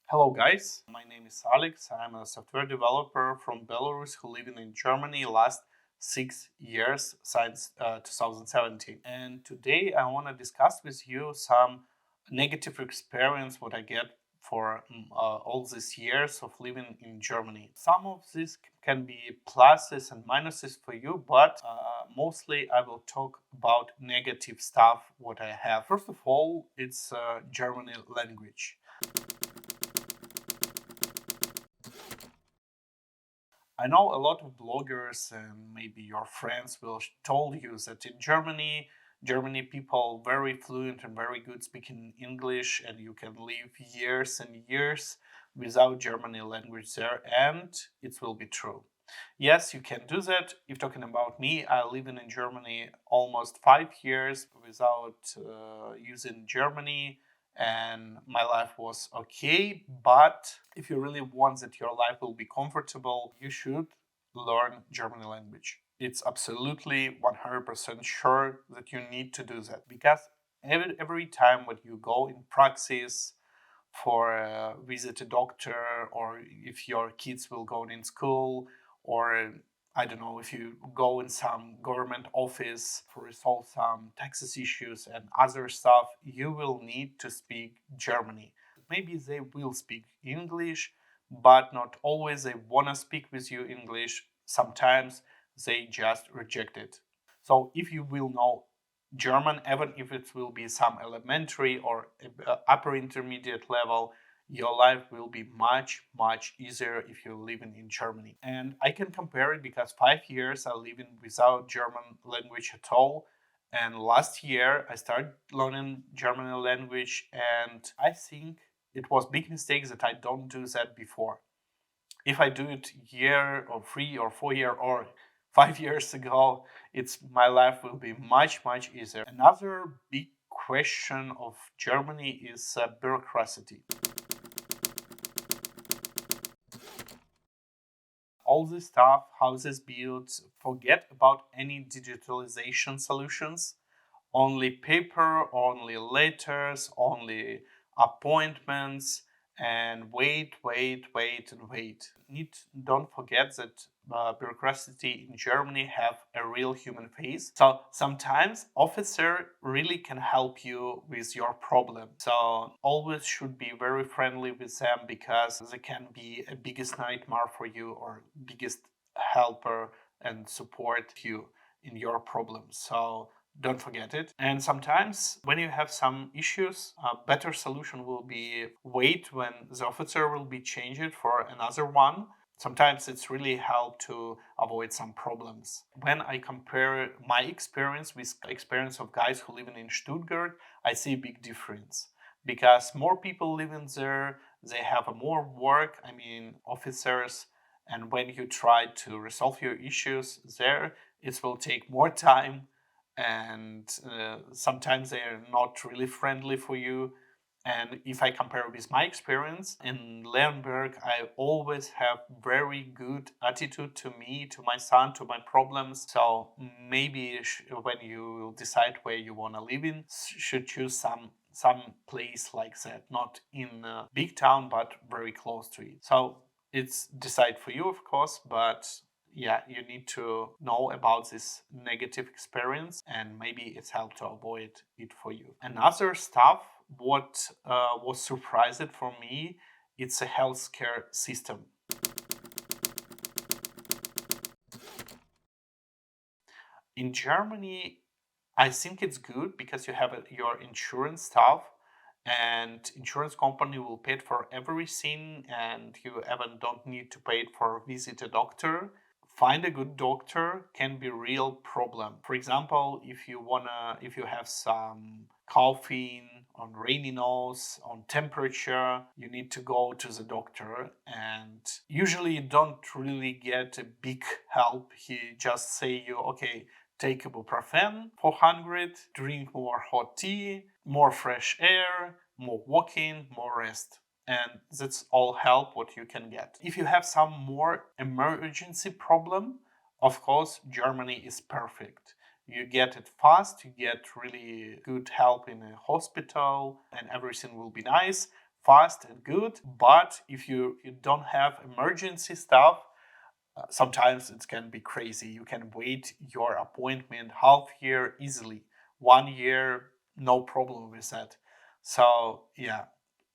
Hello guys, my name is Alex. I'm a software developer from Belarus who living in Germany last 6 years since 2017. And today I want to discuss with you some negative experience what I get for all these years of living in Germany. Some of this can be pluses and minuses for you, but mostly I will talk about negative stuff what I have. First of all, it's German language. I know a lot of bloggers and maybe your friends will told you that in Germany people very fluent and very good speaking English, and you can live years and years without German language there, and it will be true. Yes, you can do that. If talking about me, I live in Germany almost 5 years without using Germany, and my life was okay. But if you really want that your life will be comfortable, you should learn German language. It's absolutely 100% sure that you need to do that because every time when you go in praxis for visit a doctor, or if your kids will go in school, or I don't know, if you go in some government office for resolve some taxes issues and other stuff, you will need to speak Germany. Maybe they will speak English, but not always they want to speak with you English. Sometimes they just reject it. So if you will know German, even if it will be some elementary or upper intermediate level, your life will be much easier if you're living in Germany. And I can compare it because 5 years I living without German language at all. And last year I started learning German language, and I think it was big mistake that I don't do that before. If I do it year or 3 or 4 year or 5 years ago, it's my life will be much easier. Another big question of Germany is bureaucracy. All this stuff, houses built, forget about any digitalization solutions. Only paper, only letters, only appointments, and wait. Don't forget that bureaucracy in Germany have a real human face. So sometimes officer really can help you with your problem. So always should be very friendly with them because they can be a biggest nightmare for you or biggest helper and support you in your problems. So don't forget it. And sometimes when you have some issues, a better solution will be wait when the officer will be changed for another one. Sometimes it's really help to avoid some problems. When I compare my experience with experience of guys who live in Stuttgart, I see a big difference because more people live in there, they have a more work, I mean officers, and when you try to resolve your issues there, it will take more time, and sometimes they are not really friendly for you. And if I compare with my experience in Leonberg, I always have very good attitude to me, to my son, to my problems. So maybe when you decide where you want to live in, should choose some place like that, not in a big town, but very close to it. So it's decide for you, of course, but yeah, you need to know about this negative experience, and maybe it's help to avoid it for you. Another stuff what was surprising for me, it's a healthcare system. In Germany, I think it's good because you have your insurance stuff, and insurance company will pay for everything, and you even don't need to pay for visit a doctor. Find a good doctor can be real problem. For example, if you have some coughing, on rainy nose, on temperature, you need to go to the doctor, and usually you don't really get a big help. He just say you, okay, take ibuprofen 400, drink more hot tea, more fresh air, more walking, more rest. And that's all help what you can get. If you have some more emergency problem, of course, Germany is perfect. You get it fast, you get really good help in a hospital, and everything will be nice. fast and good. But if you don't have emergency stuff, sometimes it can be crazy. You can wait your appointment half year easily, 1 year, no problem with that. So yeah,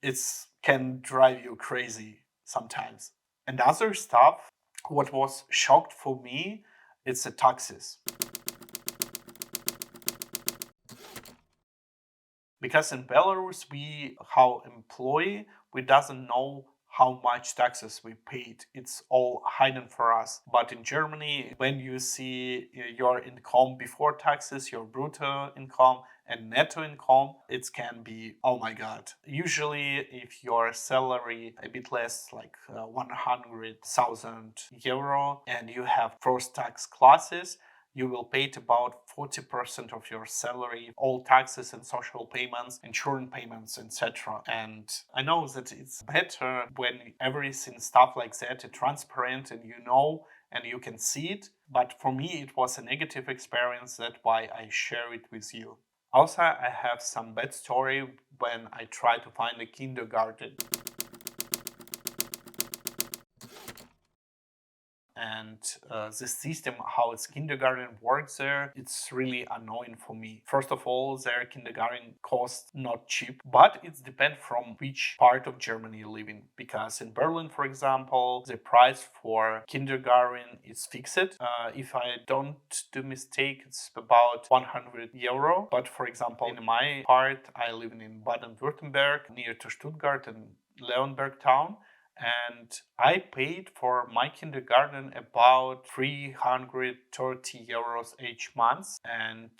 it's can drive you crazy sometimes. Another stuff, what was shocked for me, it's the taxes. Because in Belarus, we, how employee, we doesn't know how much taxes we paid. It's all hidden for us. But in Germany, when you see your income before taxes, your brutto income and netto income, it can be, oh my God. Usually, if your salary a bit less, like 100,000 euro, and you have first tax classes, you will pay about 40% of your salary, all taxes and social payments, insurance payments, etc. And I know that it's better when everything stuff like that is transparent and you know and you can see it. But for me, it was a negative experience. That's why I share it with you. Also, I have some bad story when I try to find a kindergarten. And the system, how its kindergarten works there, it's really annoying for me. First of all, their kindergarten costs not cheap, but it depends from which part of Germany you live in. Because in Berlin, for example, the price for kindergarten is fixed. If I don't do mistake, it's about 100 euro. But for example, in my part, I live in Baden-Württemberg, near to Stuttgart and Leonberg town. And I paid for my kindergarten about 330 euros each month. And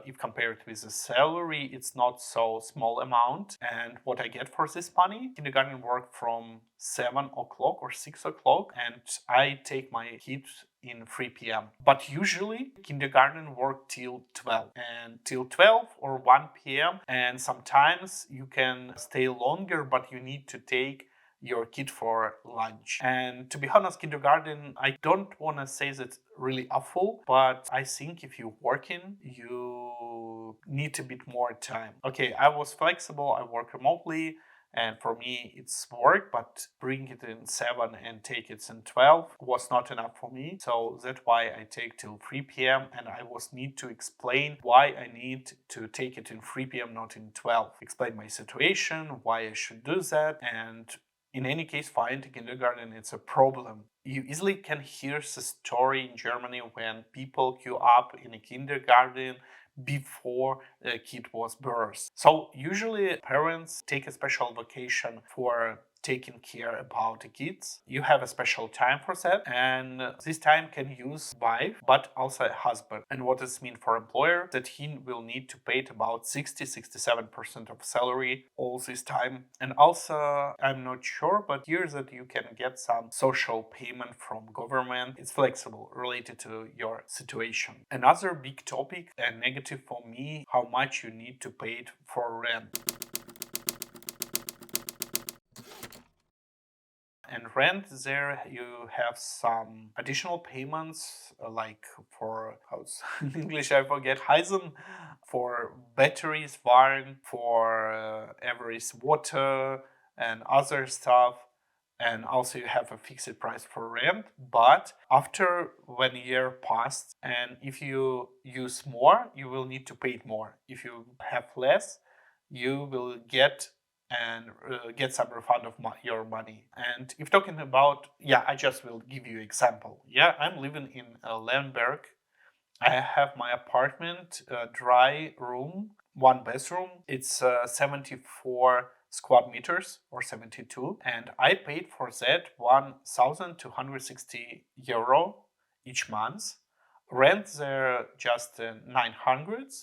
if compared with the salary, it's not so small amount. And what I get for this money, kindergarten work from 7 o'clock or 6 o'clock, and I take my kids in 3 p.m. But usually kindergarten work till 12 and till 12 or 1 p.m. And sometimes you can stay longer, but you need to take your kid for lunch. And to be honest, kindergarten, I don't want to say that really awful, but I think if you're working, you need a bit more time. Okay, I was flexible, I work remotely, and for me it's work, but bring it in 7 and take it in 12 was not enough for me. So that's why I take till 3 p.m. and I was need to explain why I need to take it in 3 p.m. not in 12. Explain my situation, why I should do that, and in any case, finding kindergarten, it's a problem. You easily can hear the story in Germany when people queue up in a kindergarten before a kid was birthed. So usually parents take a special vacation for taking care about the kids. You have a special time for that, and this time can use wife but also a husband. And what does mean for employer? That he will need to pay about 67% of salary all this time. And also, I'm not sure, but here that you can get some social payment from government. It's flexible related to your situation. Another big topic and negative for me, how much you need to pay it for rent. And rent, there you have some additional payments like for house in English I forget Heisen, for batteries, wine, for every water and other stuff. And also you have a fixed price for rent. But after 1 year passed, and if you use more, you will need to pay it more. If you have less, you will get and get some refund of your money. And if talking about, yeah, I just will give you example. Yeah, I'm living in Lemberg. I have my apartment, dry room, one bathroom. It's 74 square meters or 72, and I paid for that 1,260 euro each month. Rent there just 900,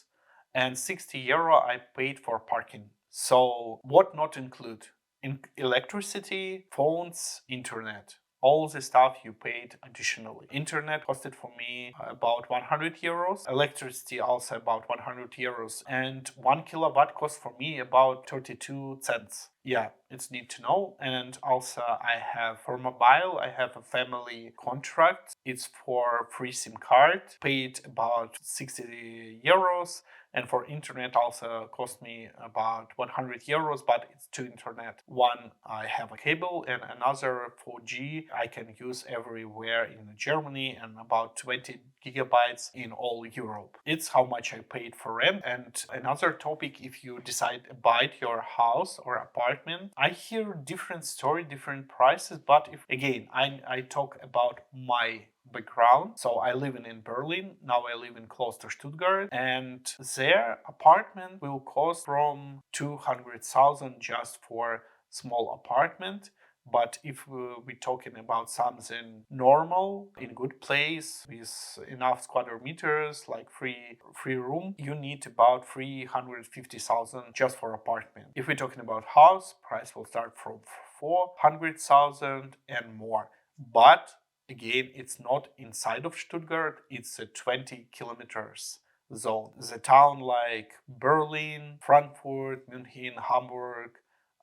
and 60 euro I paid for parking. So what not include? In electricity, phones, internet. All the stuff you paid additionally. Internet costed for me about 100 euros. Electricity also about 100 euros. And 1 kilowatt cost for me about 32 cents. Yeah, it's need to know. And also I have for mobile, I have a family contract. It's for free SIM card. Paid about 60 euros. And for internet also cost me about 100 euros, but it's two internet. One, I have a cable, and another 4G I can use everywhere in Germany, and about 20 gigabytes in all Europe. It's how much I paid for rent. And another topic, if you decide to buy your house or apartment, I hear different story, different prices, but if again I talk about my background. So I live in Berlin. Now I live in close to Stuttgart, and their apartment will cost from 200,000 just for small apartment. But if we're talking about something normal, in good place, with enough square meters, like free room, you need about 350,000 just for apartment. If we're talking about house, price will start from 400,000 and more. But again, it's not inside of Stuttgart, it's a 20 kilometers zone. The town like Berlin, Frankfurt, München, Hamburg,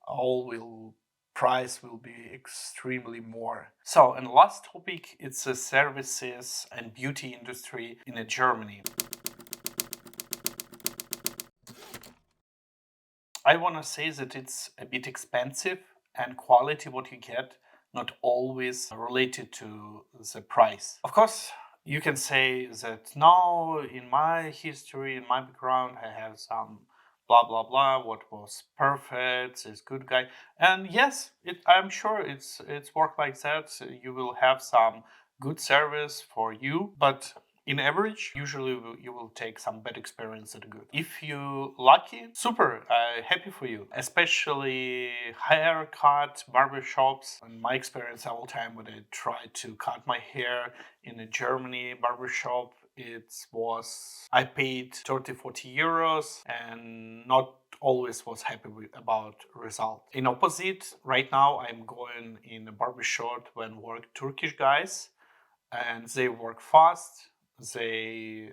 all will price will be extremely more. So, and last topic, it's the services and beauty industry in Germany. I want to say that it's a bit expensive, and quality what you get not always related to the price. Of course, you can say that no, in my history, in my background, I have some blah blah blah what was perfect, this good guy. And yes, I'm sure it's work like that. You will have some good service for you, but in average, usually you will take some bad experience at good. If you lucky, super, happy for you. Especially haircut, barbershops. In my experience, all the time when I tried to cut my hair in a Germany barbershop, I paid 30-40 euros and not always was happy about result. In opposite, right now I'm going in a barbershop when work Turkish guys, and they work fast, they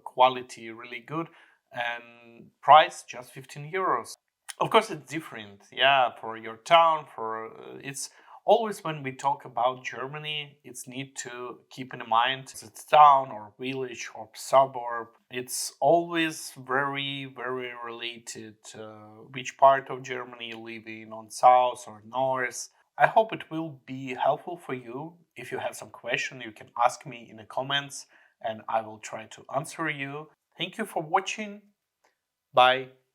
quality really good, and price just 15 euros. Of course it's different, yeah, for your town, for it's always when we talk about Germany, it's need to keep in mind it's town or village or suburb. It's always very related which part of Germany you live in, on south or north. I hope it will be helpful for you. If you have some question, you can ask me in the comments and I will try to answer you. Thank you for watching. Bye.